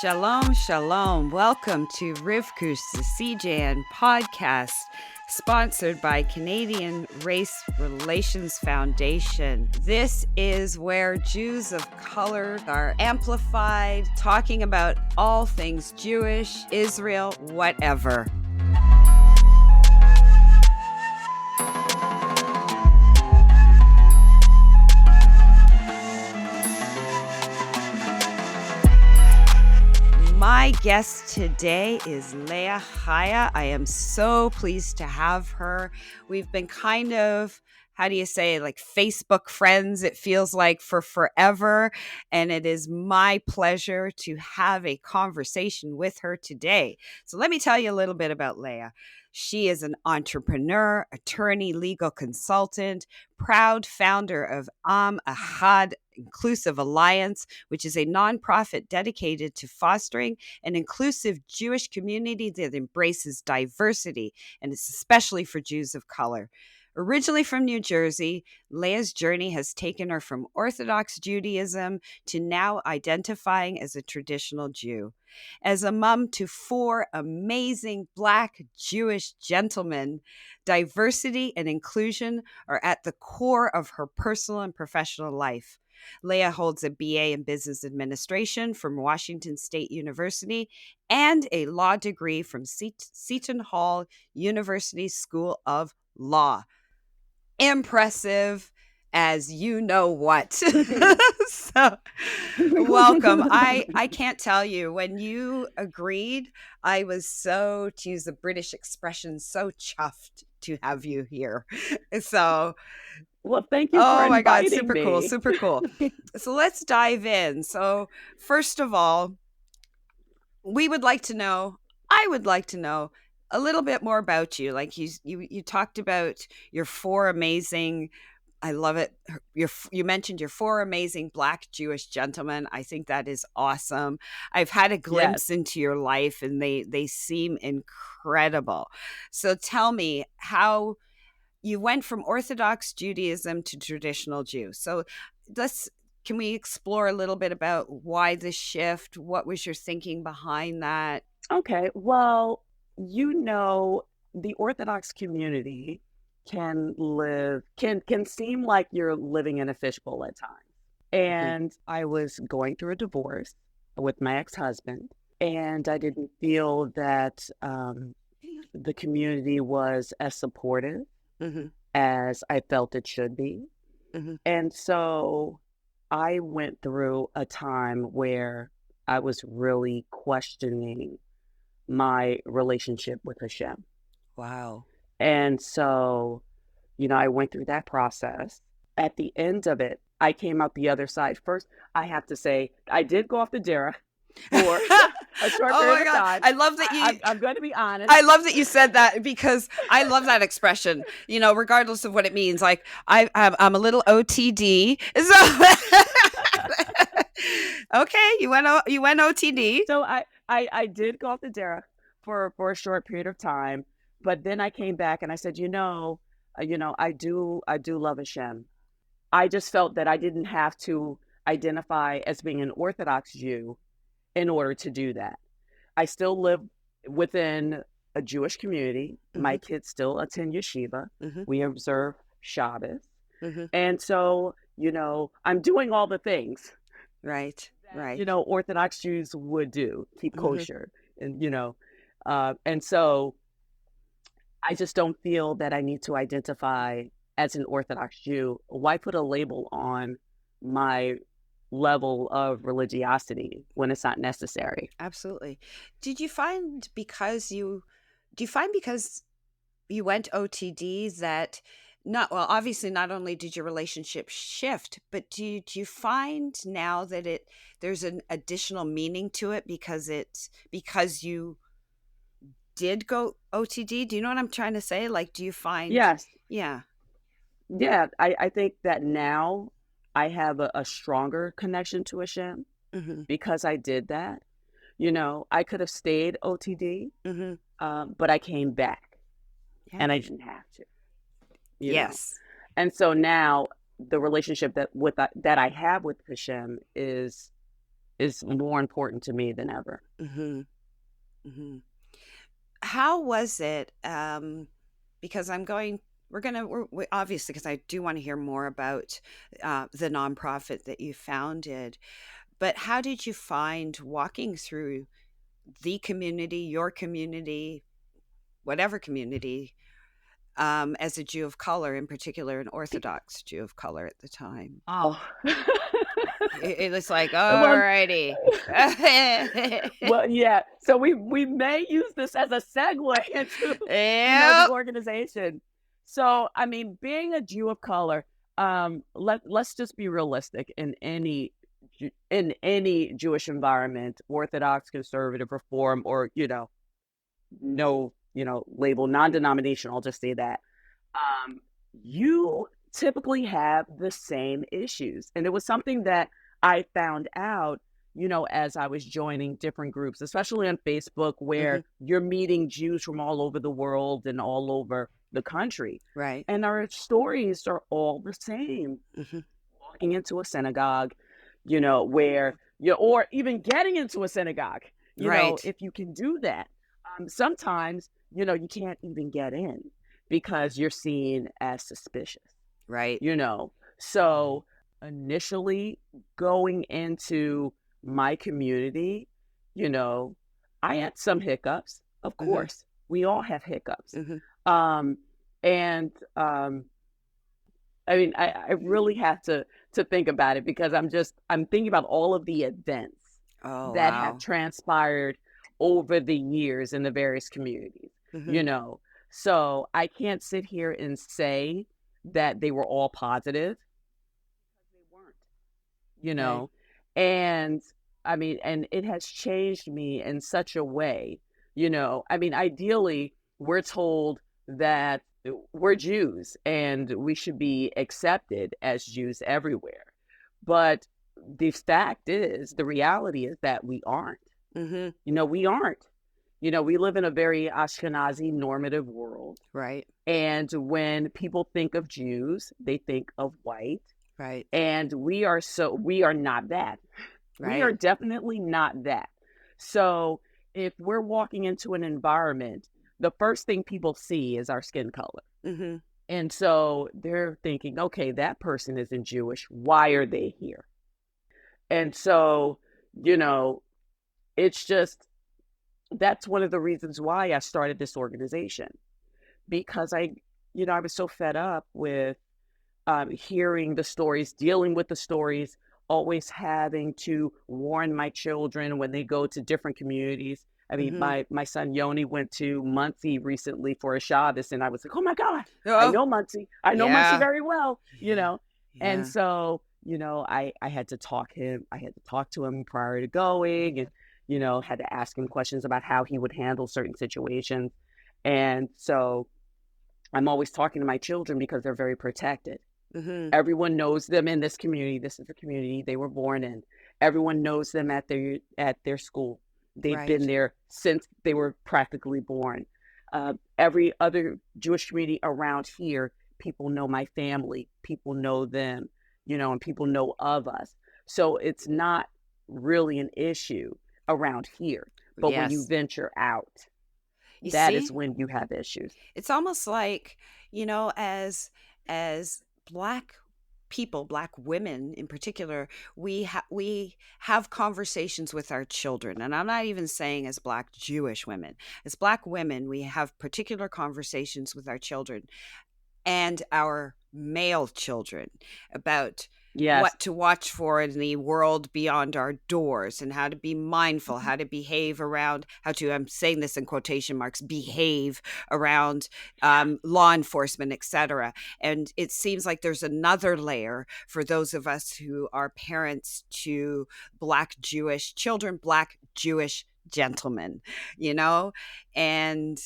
Shalom, shalom. Welcome to Rivkush, the CJN podcast, sponsored by Canadian Race Relations Foundation. This is where Jews of color are amplified, talking about all things Jewish, Israel, whatever. My guest today is Leah Chaya. I am so pleased to have her. We've been kind of, like Facebook friends, it feels like, for forever. And it is my pleasure to have a conversation with her today. So let me tell you a little bit about Leah. She is an entrepreneur, attorney, legal consultant, proud founder of Am Ahad Inclusive Alliance, which is a nonprofit dedicated to fostering an inclusive Jewish community that embraces diversity, and it's especially for Jews of color. Originally from New Jersey, Leah's journey has taken her from Orthodox Judaism to now identifying as a traditional Jew. As a mom to 4 amazing Black Jewish gentlemen, diversity and inclusion are at the core of her personal and professional life. Leah holds a BA in Business Administration from Washington State University and a law degree from Seton Hall University School of Law. Impressive as you know what. So welcome. I can't tell you, when you agreed, I was so, to use the British expression, so chuffed to have you here. So well, thank you for inviting me. Oh my God, super cool, super cool. So let's dive in. So first of all, I would like to know a little bit more about you. Like you talked about your 4 amazing, I love it. You mentioned your 4 amazing Black Jewish gentlemen. I think that is awesome. I've had a glimpse into your life, and they seem incredible. So tell me how you went from Orthodox Judaism to traditional Jew. So can we explore a little bit about why this shift? What was your thinking behind that? Okay. Well, the Orthodox community can seem like you're living in a fishbowl at times. And I was going through a divorce with my ex-husband, and I didn't feel that the community was as supportive as I felt it should be. And so I went through a time where I was really questioning my relationship with Hashem. Wow. And so, I went through that process. At the end of it, I came out the other side. First, I have to say, I did go off the derech for a short period of time. I love that I'm going to be honest. I love that you said that, because I love that expression, regardless of what it means. Like I'm a little OTD. So okay, you went OTD. So I did go off the derech for a short period of time, but then I came back and I said, I do love Hashem. I just felt that I didn't have to identify as being an Orthodox Jew in order to do that. I still live within a Jewish community. My kids still attend yeshiva. We observe Shabbos. And so, I'm doing all the things. Right. Orthodox Jews would do, keep kosher. And, and so I just don't feel that I need to identify as an Orthodox Jew. Why put a label on my level of religiosity when it's not necessary? Absolutely. Did you find because you went OTD that obviously not only did your relationship shift, but do you find now that there's an additional meaning to it because you did go OTD? Do you know what I'm trying to say? Like, do you find? Yes. Yeah. Yeah. I think that now I have a stronger connection to Hashem because I did that. I could have stayed OTD, but I came back and I didn't have to. Yes. And so now the relationship that I have with Hashem is is more important to me than ever. Mm-hmm. Mm-hmm. How was it? Because we're obviously, because I do want to hear more about the nonprofit that you founded. But how did you find walking through the community, your community, whatever community, as a Jew of color, in particular, an Orthodox Jew of color at the time? Oh. It was like, Well, alrighty. well, yeah. So we may use this as a segue into, the Yep. organization. So, I mean, being a Jew of color, let's just be realistic. In any Jewish environment, Orthodox, conservative, reform, or no, label, non-denominational. I'll just say that. You typically have the same issues, and it was something that I found out, as I was joining different groups, especially on Facebook, Hmm. where you're meeting Jews from all over the world and all over the country. Right. And our stories are all the same. Hmm. Walking into a synagogue, where or even getting into a synagogue, Right. if you can do that. Sometimes, you can't even get in because you're seen as suspicious, Right. you know. So initially going into my community, you know, I had some hiccups. Of Hmm. course, we all have hiccups. Hmm. Um, and I mean, I really have to think about it because I'm thinking about all of the events Oh, that have wow. transpired over the years in the various communities, Hmm. you know. So I can't sit here and say that they were all positive because they weren't, you Right. know. And I mean, and it has changed me in such a way, I mean, ideally, we're told that we're Jews and we should be accepted as Jews everywhere. But the reality is that we aren't. Hmm. We aren't. We live in a very Ashkenazi normative world. Right. And when people think of Jews, they think of white. Right. And we are not that. We are Right. definitely not that. So if we're walking into an environment, the first thing people see is our skin color. Hmm. And so they're thinking, okay, that person isn't Jewish. Why are they here? And so, you know, it's just that's one of the reasons why I started this organization because I was so fed up with hearing the stories, dealing with the stories, always having to warn my children when they go to different communities. I mean, Hmm. my son Yoni went to Muncie recently for a Shabbos, and I was like, "Oh my God, I Oh, know Muncie. I know Muncie yeah. very well." Yeah. And Yeah. so I had to I had to talk to him prior to going, and had to ask him questions about how he would handle certain situations. And so I'm always talking to my children because they're very protected. Hmm. Everyone knows them in this community. This is the community they were born in. Everyone knows them at their school. They've been Right. there since they were practically born. Every other Jewish community around here, people know my family. People know them, and people know of us. So it's not really an issue around here. But when you Yes. venture out, You that is see? when you have issues. It's almost like, as black people, black women in particular, we have conversations with our children. And I'm not even saying as black Jewish women. As black women, we have particular conversations with our children and our male children about Yes. what to watch for in the world beyond our doors and how to be mindful, how to behave around, how to, I'm saying this in quotation marks, behave around law enforcement, etc. And it seems like there's another layer for those of us who are parents to black Jewish children, black Jewish gentlemen, you know, and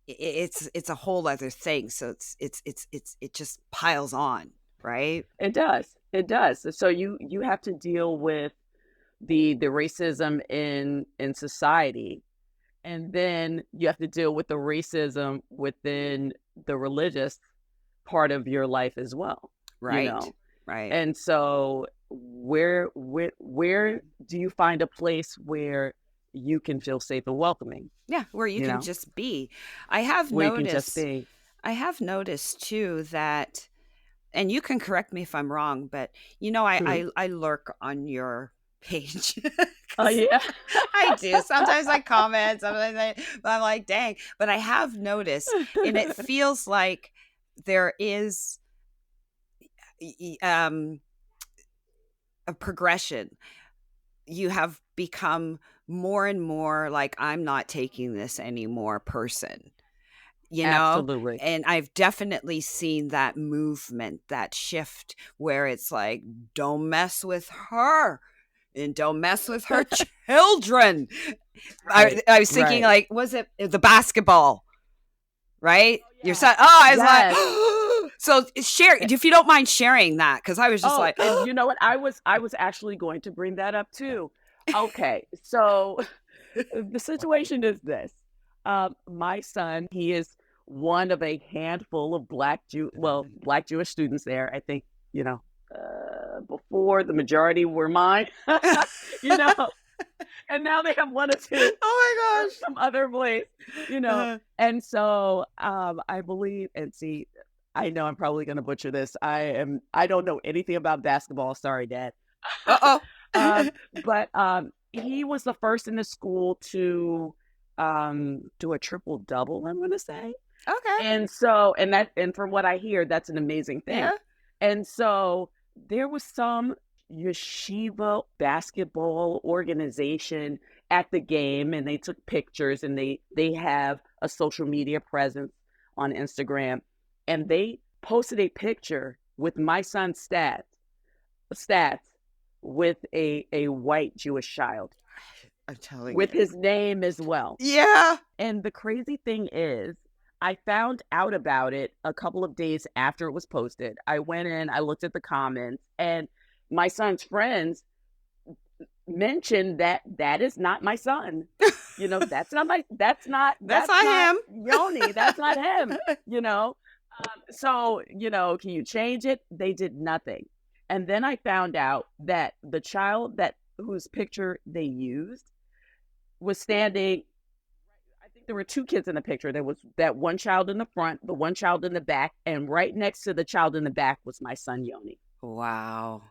it's a whole other thing. So it just piles on, right? It does. It does. So you have to deal with the racism in society, and then you have to deal with the racism within the religious part of your life as well, you Right. know. Right. And so where do you find a place where you can feel safe and welcoming, Yeah, where you you can know, just be. I have where you can just noticed be? I have noticed too that, and you can correct me if I'm wrong, but you know, Mhm. I lurk on your page Oh, because yeah. I do. Sometimes I comment, sometimes but I'm like, dang. But I have noticed, and it feels like there is um, a progression. You have become more and more like, I'm not taking this anymore person, you know? Absolutely. And I've definitely seen that movement, that shift where it's like, don't mess with her and don't mess with her children. Right. I was thinking, Right. like, was it the basketball, right? Oh, Your yeah. son. Oh, I was Yes. like, so share, Eh, if you don't mind sharing that, because I was just oh, like, and you know what? I was actually going to bring that up too. Okay. So the situation is this. My son, he is one of a handful of black Jewish students there. I think, you know, before the majority were mine, you know, and now they have one or two oh from my some other place, gosh. and so I believe, and see, I know I'm probably going to butcher this. I don't know anything about basketball. Sorry, Dad. Uh um, oh. but he was the first in the school to do a triple double, I'm going to say. Okay. And from what I hear, that's an amazing thing. Yeah. And so there was some yeshiva basketball organization at the game, and they took pictures, and they have a social media presence on Instagram, and they posted a picture with my son's stats with a white Jewish child I'm telling with you. his name as well. Yeah. And the crazy thing is, I found out about it a couple of days after it was posted. I went in, I looked at the comments, and my son's friends mentioned that that is not my son. That's that's not not Yoni. That's not him. him. You know, so can you change it? They did nothing. And then I found out that the child that whose picture they used was standing. I think there were two kids in the picture. There was that one child in the front, the one child in the back, and right next to the child in the back was my son Yoni. Wow.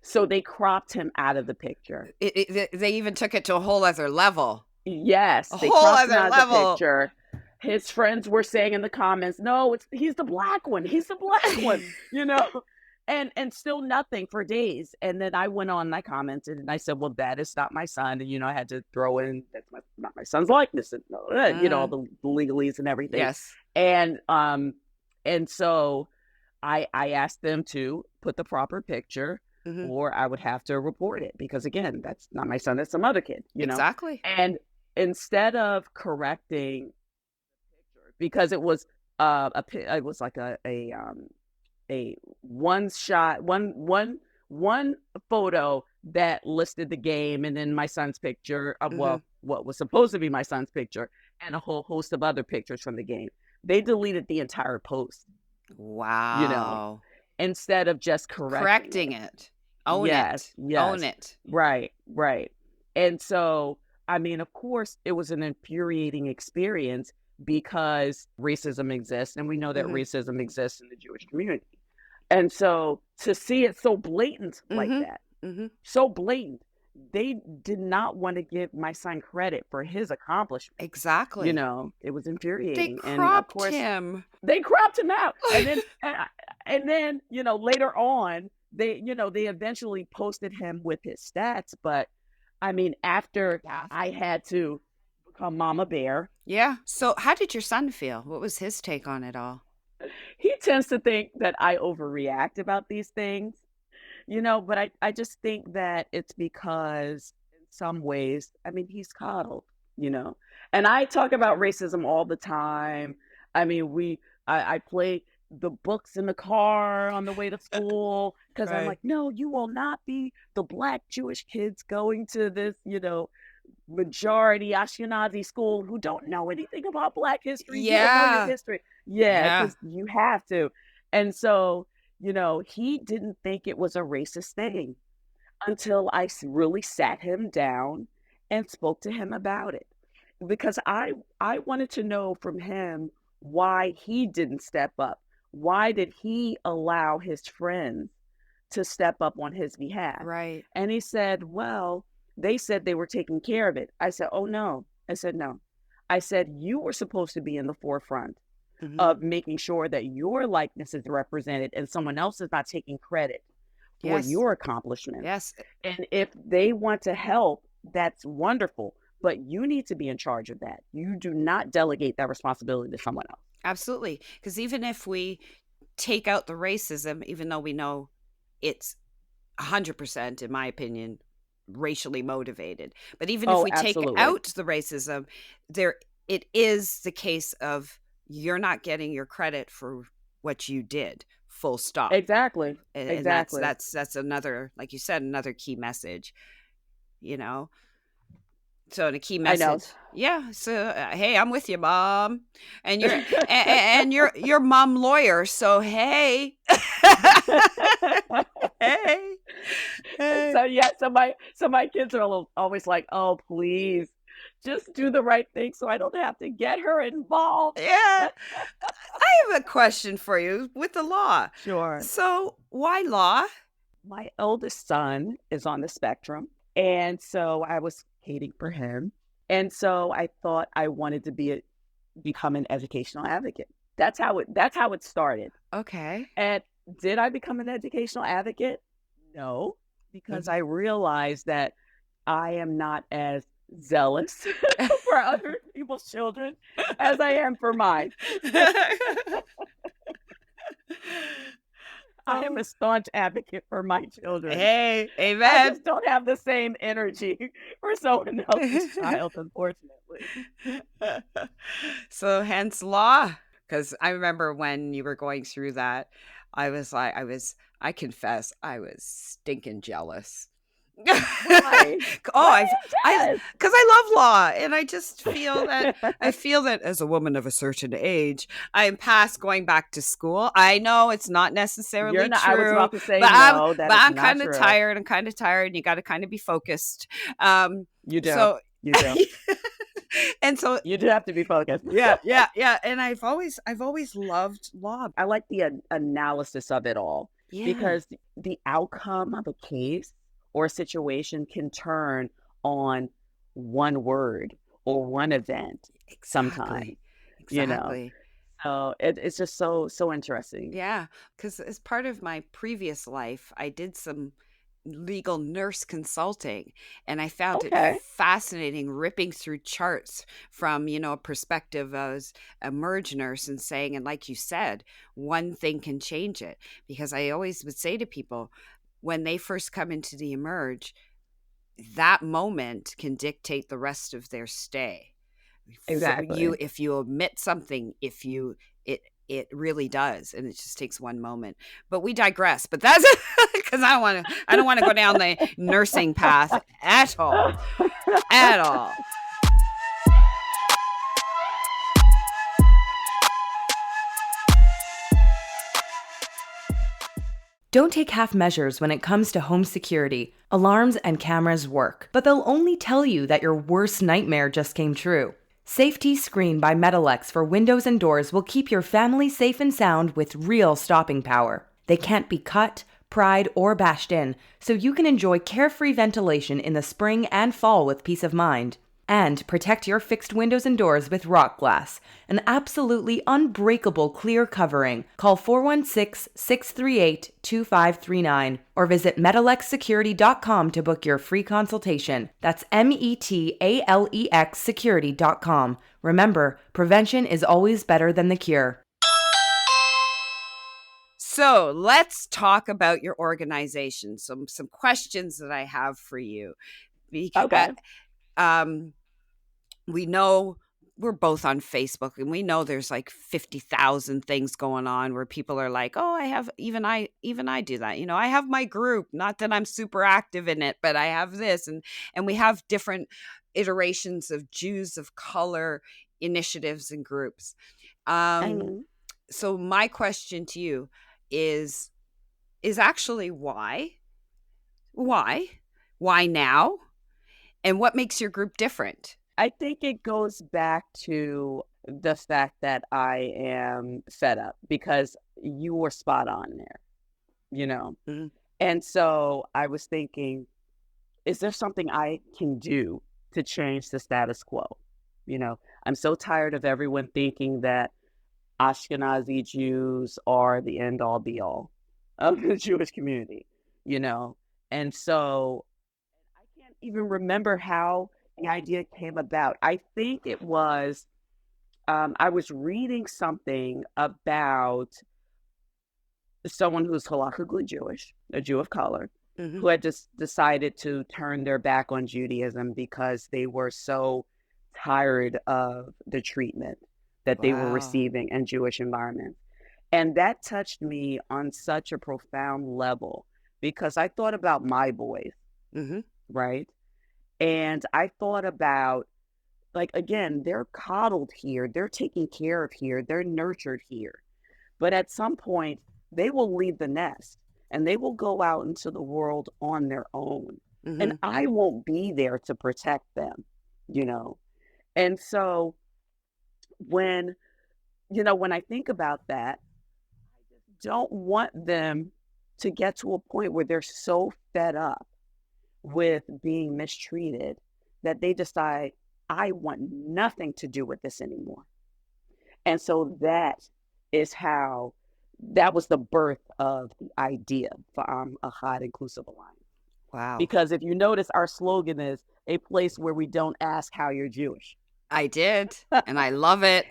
So they cropped him out of the picture. They even took it to a whole other level. Yes, A they whole cropped him other out of the level. picture. His friends were saying in the comments, "No, he's the black one. He's the black one." You know, and still nothing for days. And then I went on and I commented and I said, "Well, that is not my son." And I had to throw in not my son's likeness, and all Uh, the legalese and everything. yes. And so I asked them to put the proper picture, Hmm. or I would have to report it, because again, that's not my son, that's some other kid. Exactly. And instead of correcting, because it was like a one shot, one photo that listed the game, and then my son's picture of, Hmm. what was supposed to be my son's picture, and a whole host of other pictures from the game. They deleted the entire post, you know, Wow. instead of just correcting Correcting it. it. Own Yes, it. Own yes. it. Right, right. And so, I mean, of course, it was an infuriating experience because racism exists, and we know that Hmm. racism exists in the Jewish community. And so to see it so blatant like Hmm. that, Hmm. so blatant, they did not want to give my son credit for his accomplishment. Exactly. It was They infuriating. And of cropped course, him. they cropped him out. And then later on, they eventually posted him with his stats. But I mean, after Yeah. I had to become mama bear, Yeah. So, how did your son feel? What was his take on it all? he tends to think that I overreact about these things, but I just think that it's because in some ways, I mean, he's coddled, you know. And I talk about racism all the time. I mean, I play the books in the car on the way to school, because I'm Right. like, no, you will not be the black Jewish kids going to this, majority Ashkenazi school who don't know anything about black history. You don't know your Yeah. history. Yeah, Yeah. because you have to. And so, he didn't think it was a racist thing until really sat him down and spoke to him about it. Because I wanted to know from him why he didn't step up. Why did he allow his friends to step up on his behalf? Right. And he said, well, they said they were taking care of it. I said, oh no. I said, no. I said, you were supposed to be in the forefront Mm-hmm. of making sure that your likeness is represented and someone else is not taking credit for Yes. your accomplishments. Yes. And if they want to help, that's wonderful. But you need to be in charge of that. You do not delegate that responsibility to someone else. Absolutely. Because even if we take out the racism, even though we know it's 100%, in my opinion, racially motivated, but even if Oh, we take absolutely. out the racism, there it is the case of you're not getting your credit for what you did. Full stop. Exactly. And that's Exactly. that's that's another, like you said, another key message. You know, so the key I know. message, yeah. So hey, I'm with you, mom, and and you're mom lawyer. So hey, hey, hey, So yeah, so my kids are always like, "Oh, please, just do the right thing, so I don't have to get her involved." yeah. I have a question for you with the law. Sure. So why law? My oldest son is on the spectrum, and so I was hating for him, and so I thought I wanted to become an educational advocate. That's how it started. Okay. And did I become an educational advocate? No, because I realized that I am not as zealous for other people's children as I am for mine. I am Oh, a staunch advocate for my children. hey, I amen. just don't have the same energy for someone else's child, unfortunately. So hence law. Because I remember when you were going through that, I was like, I confess, I was stinking jealous. Why? Oh, Why are you because I love law, and I just feel that as a woman of a certain age, I am past going back to school. I know it's not You're necessarily not, I was true, about to say no, that is I'm not kind of true. tired. I'm kind of tired, and you got to kind of be focused. Um, You do. so. You do. And so You do have to be focused. yeah, and I've always loved law. I like the analysis of it all Yeah, because the outcome of a case or a situation can turn on one word or one event sometimes, exactly, you know. exactly. So it's just so interesting. Yeah, because as part of my previous life, I did some legal nurse consulting, and I found it Okay. fascinating ripping through charts from, a perspective as a merge nurse and saying, and like you said, one thing can change it. Because I always would say to people when they first come into the emerge, that moment can dictate the rest of their stay. For you, Exactly. if you omit something, if you it really does, and it just takes one moment. But we digress. But that's because I don't want to go down the nursing path at all, at all. Don't take half measures when it comes to home security. Alarms and cameras work, but they'll only tell you that your worst nightmare just came true. Safety Screen by Metalex for windows and doors will keep your family safe and sound with real stopping power. They can't be cut, pried, or bashed in, so you can enjoy carefree ventilation in the spring and fall with peace of mind. And protect your fixed windows and doors with rock glass, an absolutely unbreakable clear covering. Call 416-638-2539 or visit metalexsecurity.com to book your free consultation. That's METALEX security.com. Remember, prevention is always better than the cure. So let's talk about your organization. Some questions that I have for you. Okay. Um, we know we're both on Facebook, and we know there's like 50,000 things going on where people are like, "Oh, I have even I do that. I have my group, not that I'm super active in it, but I have this." And we have different iterations of Jews of color initiatives and groups. Um And so my question to you is, is actually why. Why now? And what makes your group different? I think it goes back to the fact that I am fed up, because you were spot on there, you know? Mm-hmm. And so I was thinking, is there something I can do to change the status quo? You know, I'm so tired of everyone thinking that Ashkenazi Jews are the end all be all of the Jewish community, you know? And so I can't even remember how the idea came about. I think it was, I was reading something about someone who's halakhically Jewish, a Jew of color, Mm-hmm. who had just decided to turn their back on Judaism because they were so tired of the treatment that they were Wow. receiving in Jewish environments. And that touched me on such a profound level, because I thought about my boys, Mm-hmm. right? And I thought about, like, again, they're coddled here, they're taken care of here, they're nurtured here. But at some point, they will leave the nest and they will go out into the world on their own. Mm-hmm. And I won't be there to protect them, you know? And so when I think about that, I just don't want them to get to a point where they're so fed up with being mistreated that they decide, I want nothing to do with this anymore. And so that was the birth of the idea for Ahad Inclusive Alliance. Wow. Because if you notice, our slogan is a place where we don't ask how you're Jewish. I did, and I love it.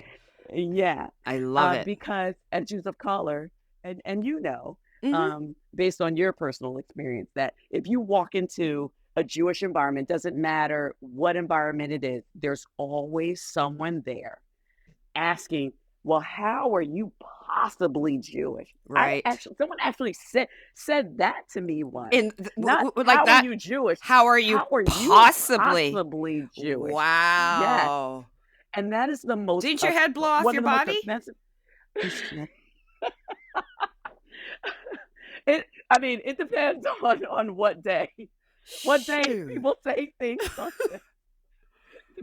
Yeah. I love it. Because as Jews of color, and Mm-hmm. based on your personal experience, that if you walk into a Jewish environment, doesn't matter what environment it is, there's always someone there asking, well, how are you possibly Jewish? Right. Someone actually said that to me once. Not like how that. are you Jewish? How are you possibly Jewish? Wow. Yes. And that is the most. Didn't your head blow off your body? It depends on what day. What day people say things to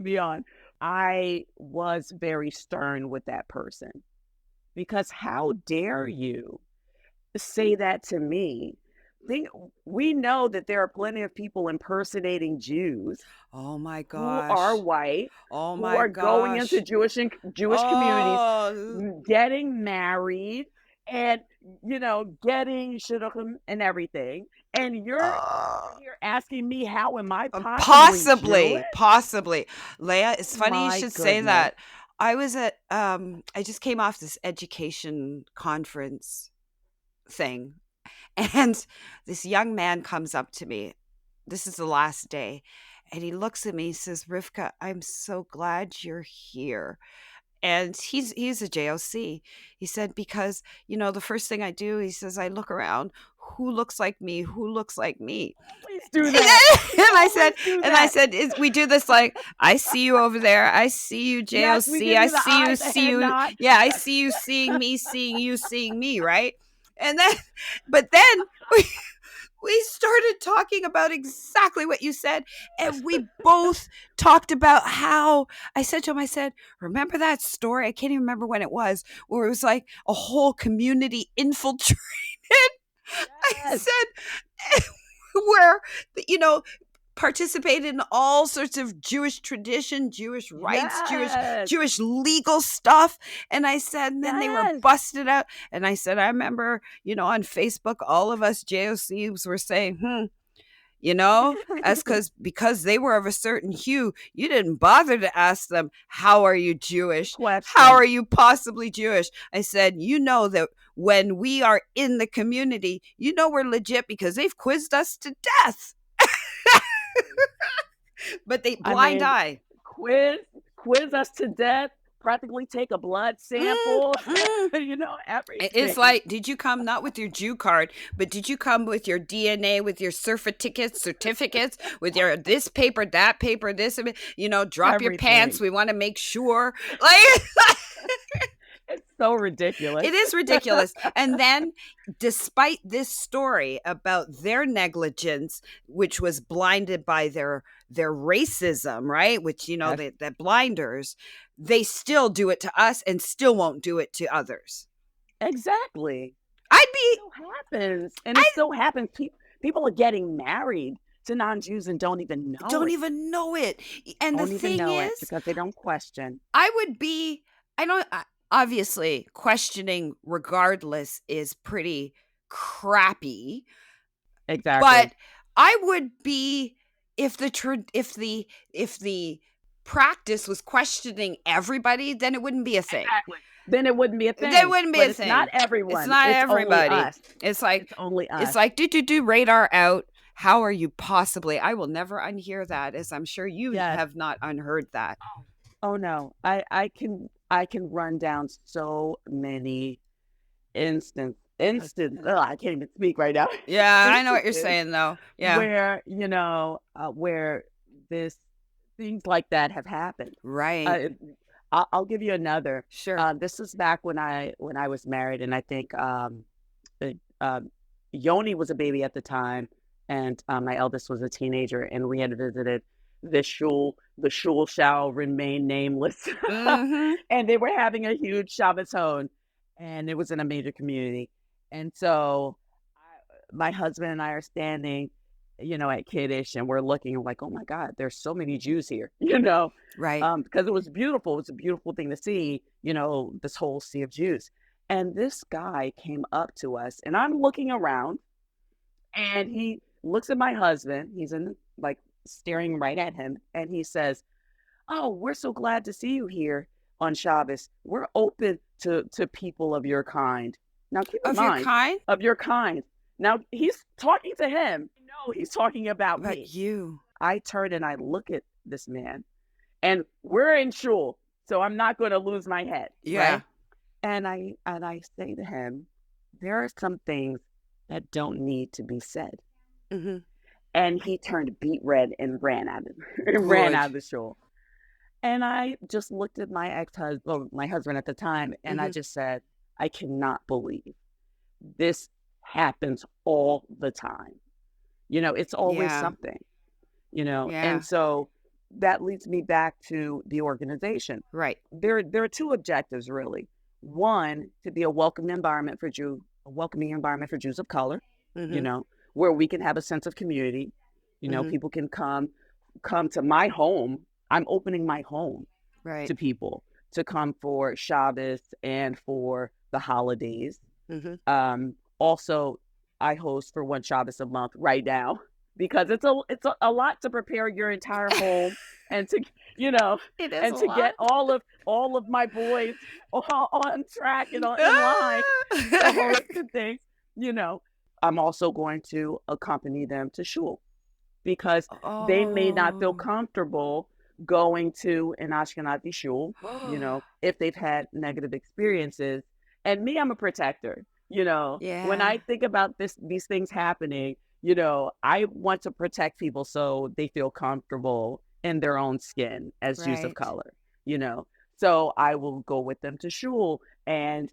be on. I was very stern with that person, because how dare you say that to me? We know that there are plenty of people impersonating Jews. Oh my gosh. Who are white. Oh who my are gosh. going into Jewish communities, getting married, and getting shidduchim and everything. And you're asking me, how am I possibly Leah, it's funny you should say that. I was at I just came off this education conference thing, and this young man comes up to me. This is the last day, and he looks at me, he says, Rivka, I'm so glad you're here. And he's a JOC. He said, because, the first thing I do, he says, I look around, who looks like me? Please do that. I said, we do this, like, I see you over there. I see you, JOC. Yes, I see you. Yeah, I see you seeing me, seeing you, seeing me, right? And then, but then we started talking about exactly what you said. And we both talked about how, I said to him, remember that story? I can't even remember when it was, where it was like a whole community infiltrated. Yes. I said, where, participated in all sorts of Jewish tradition, Jewish rights, Jewish legal stuff. And I said, and then they were busted out. And I said, I remember, on Facebook, all of us JOCs were saying, that's because they were of a certain hue, you didn't bother to ask them, how are you Jewish? How are you possibly Jewish? I said, that when we are in the community, we're legit because they've quizzed us to death. But they blind eye. Quiz us to death, practically take a blood sample, everything. It's like, did you come not with your Jew card, but did you come with your DNA, with your certificates, with your this paper, that paper, this, drop everything. Your pants. We want to make sure. Like, it's so ridiculous. It is ridiculous. And then, despite this story about their negligence, which was blinded by their racism, right? Which, you know, Yes. the blinders, they still do it to us and still won't do it to others. Exactly. I'd be. It so happens. And it so happens. People are getting married to non-Jews and don't even know Don't it. even know it. And Don't the even thing know it is, because they don't question. I would be, obviously questioning regardless is pretty crappy, Exactly. but I would be, if the practice was questioning everybody, then it wouldn't be a thing. Exactly. Then it wouldn't be a thing. There wouldn't be But a it's thing. not everyone. It's not everybody. Only us. It's like, It's only us. it's like, do radar out. How are you possibly? I will never unhear that, as I'm sure you Yes. have not unheard that. Oh no. I can run down so many instances. I can't even speak right now. Yeah, I know what you're Instances saying though. Yeah. Where, where things like that have happened. Right. I'll give you another. Sure. This is back when I was married, and I think Yoni was a baby at the time, and my eldest was a teenager, and we had visited the shul. The shul shall remain nameless, and they were having a huge Shabbaton, and it was in a major community, and so my husband and I are standing, at Kiddush, and we're looking like, oh my God, there's so many Jews here, Right. because it was beautiful. It was a beautiful thing to see, this whole sea of Jews. And this guy came up to us, and I'm looking around, and he looks at my husband. He's staring right at him, and he says, "Oh, we're so glad to see you here on Shabbos. We're open to people of your kind." Now, keep in mind, Your kind? of your kind. Now, he's talking to him. No, he's talking about But me. you. I turn and I look at this man, and we're in shul, so I'm not going to lose my head. Yeah. Right? And I say to him, there are some things that don't need to be said. Mm-hmm. And he turned beet red and ran out of the shul. And I just looked at my my husband at the time, and I just said, I cannot believe this happens all the time. It's always something, Yeah. and so that leads me back to the organization. Right. There are two objectives, really. One, to be a welcoming environment for Jews of color, where we can have a sense of community. People can come to my home. I'm opening my home Right. to people to come for Shabbos and for the holidays. Also, I host for one Shabbos a month right now, because it's a lot to prepare your entire home and to It is and a to lot. get all of my boys on track and in line, the holistic things. I'm also going to accompany them to shul, because they may not feel comfortable going to an Ashkenazi shul, if they've had negative experiences. And me, I'm a protector. When I think about these things happening, I want to protect people so they feel comfortable in their own skin as Jews of color, So I will go with them to shul, and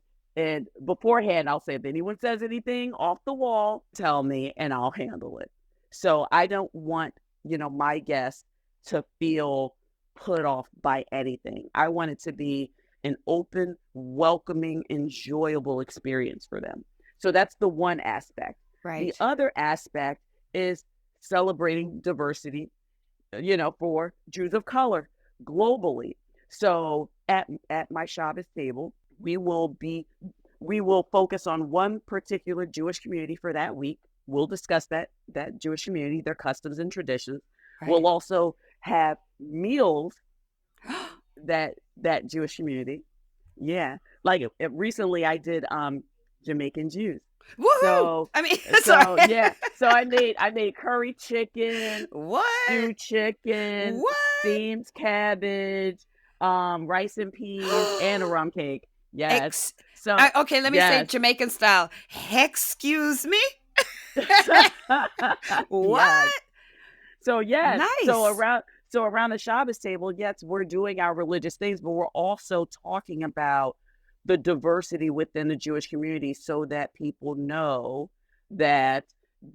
beforehand, I'll say, if anyone says anything off the wall, tell me and I'll handle it. So I don't want, my guests to feel put off by anything. I want it to be an open, welcoming, enjoyable experience for them. So that's the one aspect. Right. The other aspect is celebrating diversity, for Jews of color globally. So at my Shabbos table, we will focus on one particular Jewish community for that week. We'll discuss that Jewish community, their customs and traditions. Right. We'll also have meals that Jewish community. Yeah. Like recently I did Jamaican Jews. Woohoo! So sorry. yeah. So I made curry chicken, What? stewed chicken, What? steamed cabbage, rice and peas, and a rum cake. Yes. Okay, let me say Jamaican style. Excuse me? What? Yes. So yes. Nice. So around the Shabbos table, yes, we're doing our religious things, but we're also talking about the diversity within the Jewish community so that people know that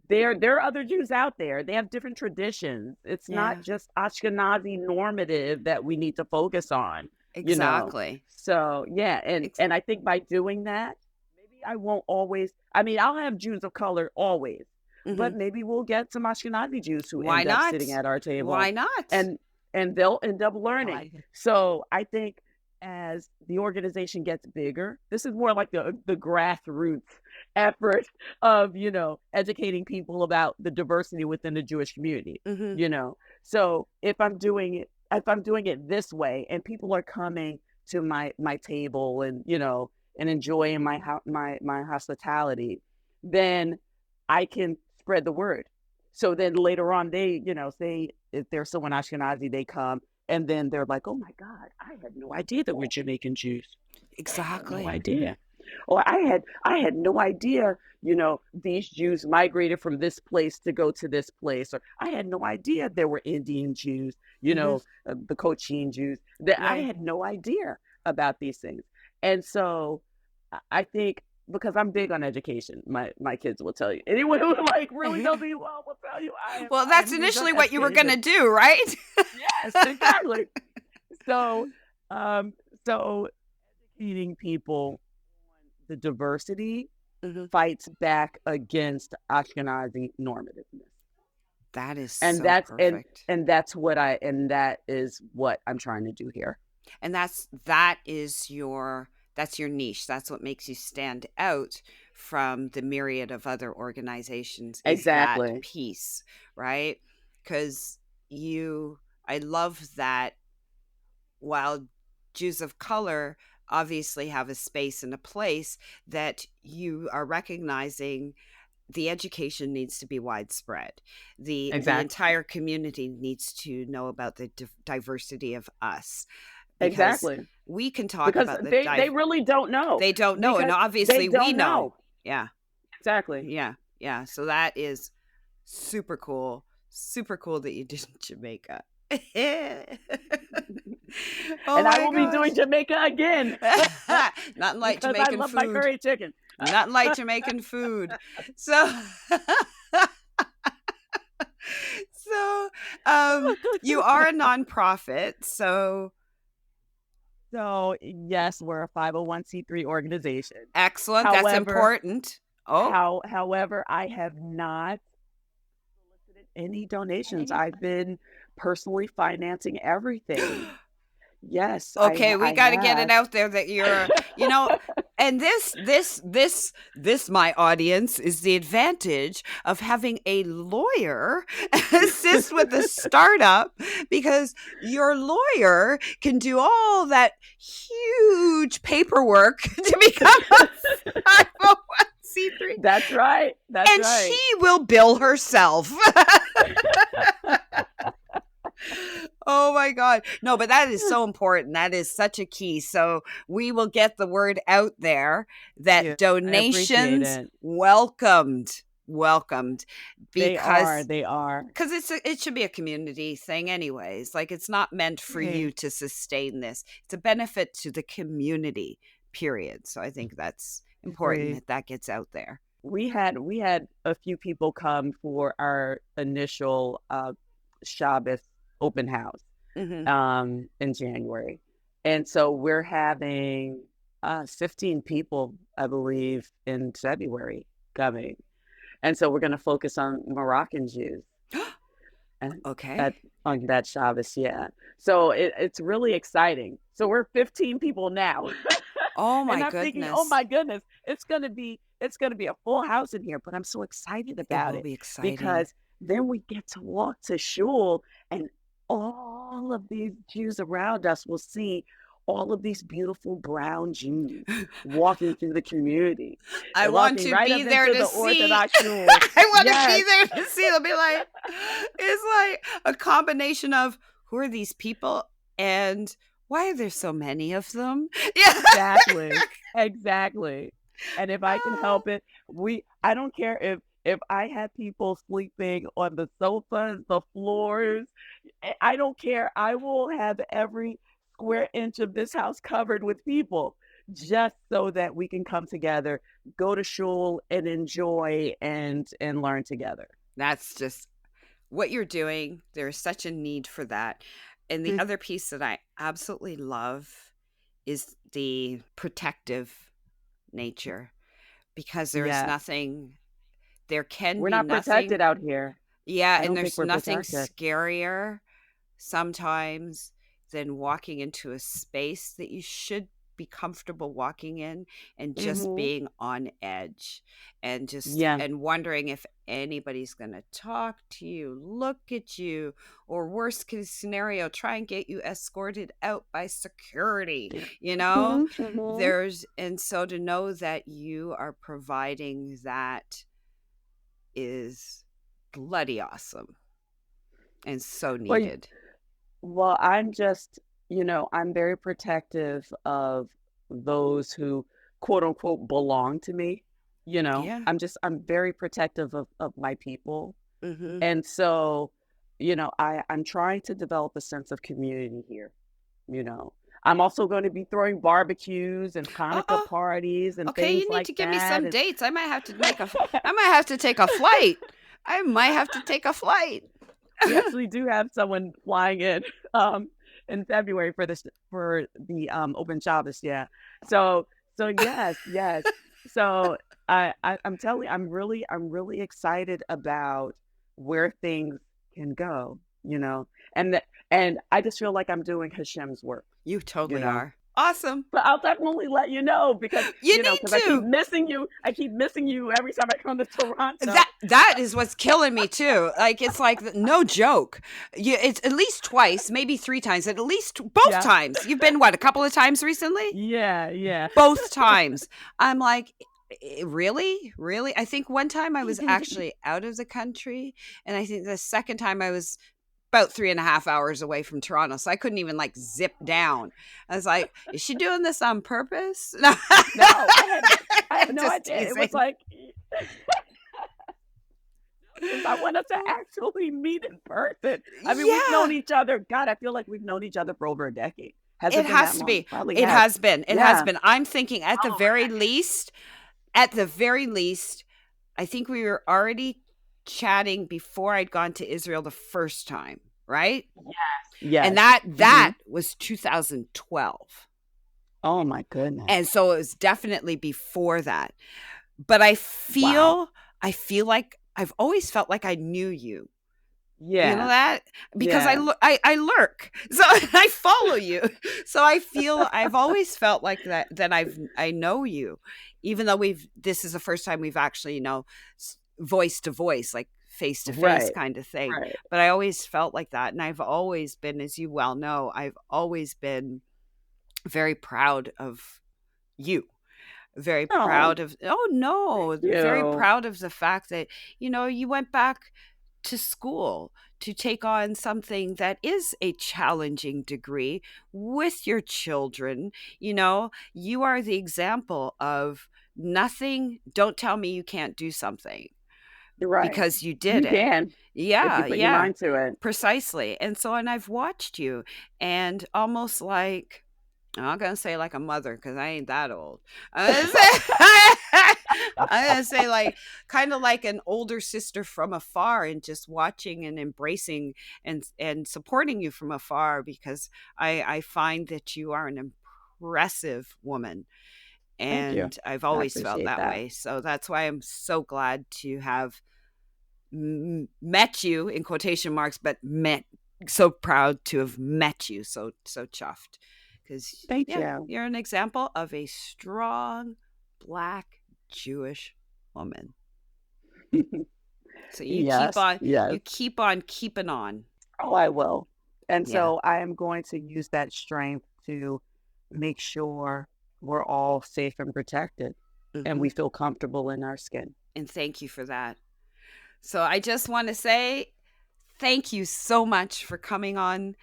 there are other Jews out there. They have different traditions. It's not just Ashkenazi normative that we need to focus on. Exactly. So yeah, and I think by doing that, maybe I won't always. I mean, I'll have Jews of color always, but maybe we'll get some Ashkenazi Jews who Why end up not? sitting at our table. Why not? And they'll end up learning. So I think as the organization gets bigger, this is more like the grassroots effort of, educating people about the diversity within the Jewish community, So if I'm doing it this way and people are coming to my table and, and enjoying my hospitality, then I can spread the word. So then later on, they, say if there's someone Ashkenazi, they come and then they're like, oh my God, I had no idea that we're Jamaican Jews. Exactly. No idea. Or I had no idea, these Jews migrated from this place to go to this place. Or I had no idea there were Indian Jews, the Cochin Jews. That I had no idea about these things. And so I think, because I'm big on education, my kids will tell you. Anyone who really knows me well will tell you. That's initially what you were going to do, right? Yes, exactly. So educating people on the diversity fights back against Ashkenazi normativeness. That is perfect. And that is what I'm trying to do here. And that's your niche. That's what makes you stand out from the myriad of other organizations. Exactly. That piece, right? Because I love that while Jews of color obviously have a space and a place, that you are recognizing the education needs to be widespread. The entire community needs to know about the diversity of us. Exactly. We can talk about they really don't know. They don't know, and obviously we know. Yeah. Exactly. Yeah. Yeah. So that is super cool. Super cool that you did Jamaica. And I will be doing Jamaica again. Nothing like Jamaican food. I love my curry chicken. Nothing like Jamaican food. So you are a nonprofit, so yes, we're a 501c3 organization. Excellent. That's important. However, I have not solicited any donations. I've been personally financing everything. Yes. Okay, we got to get it out there that you're, and this, my audience, is the advantage of having a lawyer assist with the startup, because your lawyer can do all that huge paperwork to become a 501c3. That's right. And she will bill herself. Oh my God. No, but that is so important. That is such a key. So we will get the word out there that donations welcomed, because they are. Because it should be a community thing anyways. Like, it's not meant for you to sustain this. It's a benefit to the community, period. So I think that's important that gets out there. We had a few people come for our initial Shabbos open house in January, and so we're having 15 people, I believe, in February coming, and so we're going to focus on Moroccan Jews. Okay. On that Shabbos, yeah. So it's really exciting. So we're 15 people now. Oh my goodness! Thinking, oh my goodness, it's gonna be a full house in here. But I'm so excited about it. Will be exciting because then we get to walk to shul, and all of these Jews around us will see all of these beautiful brown Jews walking through the community. I want to be there to see. Orthodox Jews. I want to be there to see. They'll be like, it's like a combination of, who are these people and why are there so many of them? Yeah, exactly. And if I can help it, I don't care if I have people sleeping on the sofas, the floors. I don't care. I will have every square inch of this house covered with people, just so that we can come together, go to shul and enjoy and learn together. That's just what you're doing. There's such a need for that. And the other piece that I absolutely love is the protective nature, because there's Yeah. nothing, there can We're be not protected nothing. out here. Yeah. I And don't think there's we're nothing protected. scarier sometimes than walking into a space that you should be comfortable walking in and just Hmm. being on edge and just Yeah. and wondering if anybody's going to talk to you, look at you, or worst case scenario, try and get you escorted out by security, you know? Hmm. And so to know that you are providing that is bloody awesome and so Well, needed. well, I'm just, I'm very protective of those who quote unquote belong to me. Yeah. I'm very protective of my people. Mm-hmm. And so, I'm trying to develop a sense of community here. You know, I'm also going to be throwing barbecues and Hanukkah Uh-oh. parties and Okay, things you need like to give me that. some dates. I might have to take a flight. I might have to take a flight. We actually do have someone flying in February for the open Shabbos, yeah. So yes. So I'm telling you, I'm really excited about where things can go, and I just feel like I'm doing Hashem's work, You you totally know. are. Awesome. But I'll definitely let you know because You because need to. I keep missing you every time I come to Toronto. That is what's killing me too. Like it's like no joke. It's at least twice, maybe 3 times. At least both Yeah. times. You've been what, a couple of times recently? Yeah. Both times. I'm like, really? Really? I think one time I was actually out of the country, and I think the second time I was about 3.5 hours away from Toronto, so I couldn't even like zip down. I was like, "Is she doing this on purpose?" No, No, I had no just idea. It teasing. was like I want us to actually meet in person. I mean, we've known each other. God, I feel like we've known each other for over a decade. Has It it been has that to long? be. Probably It has. has been. It has Yeah. been. I'm thinking at the Oh, very least, I think we were already chatting before I'd gone to Israel the first time, right? yes. And Mhm. that was 2012. Oh my goodness. And so it was definitely before that. But Wow. I feel like I've always felt like I knew you. You know Yeah. that? Because Yeah. I lurk. So I follow you. So I've always felt like that I know you, even though this is the first time we've actually, voice to voice, like face to face Right. kind of thing. Right. But I always felt like that. And I've always been, as you well know, I've always been very proud of you. Very Oh, proud of, oh no, thank very you. proud of the fact that, you went back to school to take on something that is a challenging degree with your children. You are the example of nothing. Don't tell me you can't do something, You're right. because you did You it. can if you Yeah, put your yeah, mind to it. precisely. And I've watched you, and almost like, I'm not gonna say like a mother because I ain't that old. I'm gonna say, I'm gonna say like kind of like an older sister from afar, and just watching and embracing and supporting you from afar, because I find that you are an impressive woman, Thank you. and I've I always felt appreciate that that. way. So that's why I'm so glad to have met you in quotation marks, but so proud to have met you. So chuffed, because Thank yeah, you. you're an example of a strong Black Jewish woman. So you keep Yes. on Yes. you keep on keeping on. Oh, I will. And Yeah. so I am going to use that strength to make sure we're all safe and protected and Hmm. we feel comfortable in our skin. And thank you for that. So I just want to say thank you so much for coming on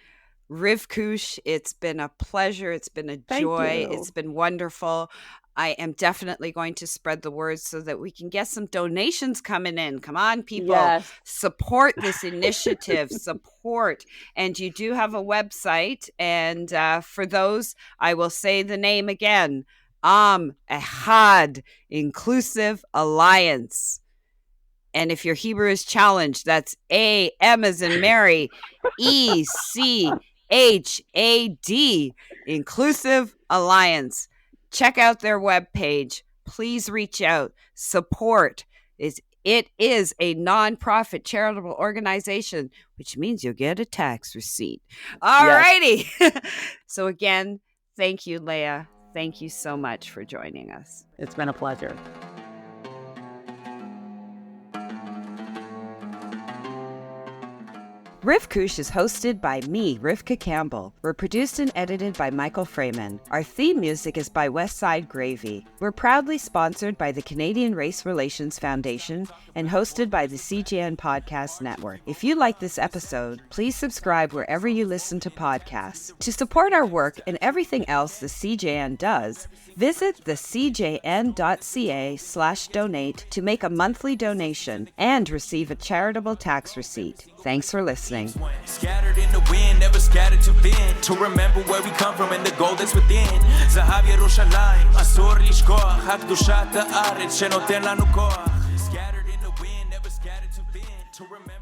Rivkush. It's been a pleasure. It's been a Thank joy. It's you. been wonderful. I am definitely going to spread the word so that we can get some donations coming in. Come on, people. Yes. Support this initiative. Support. And you do have a website. And for those, I will say the name again: Am Echad, Inclusive Alliance. And if your Hebrew is challenged, that's A, M as in Mary, E, C, H, A, D, Inclusive Alliance. Check out their webpage. Please reach out. Support. It is a nonprofit charitable organization, which means you'll get a tax receipt. All righty. So again, thank you, Leah. Thank you so much for joining us. It's been a pleasure. Rivkush is hosted by me, Rivka Campbell. We're produced and edited by Michael Freeman. Our theme music is by Westside Gravy. We're proudly sponsored by the Canadian Race Relations Foundation and hosted by the CJN Podcast Network. If you like this episode, please subscribe wherever you listen to podcasts. To support our work and everything else the CJN does, visit thecjn.ca/donate to make a monthly donation and receive a charitable tax receipt. Thanks for listening. Scattered in the wind, never scattered too thin. To remember where we come from and the gold that's within. Zahav Yerushalayim, Asur Lishkoach, HaKdushat Haaretz, Shenoten Lanu Koach. Scattered in the wind, never scattered too thin. To remember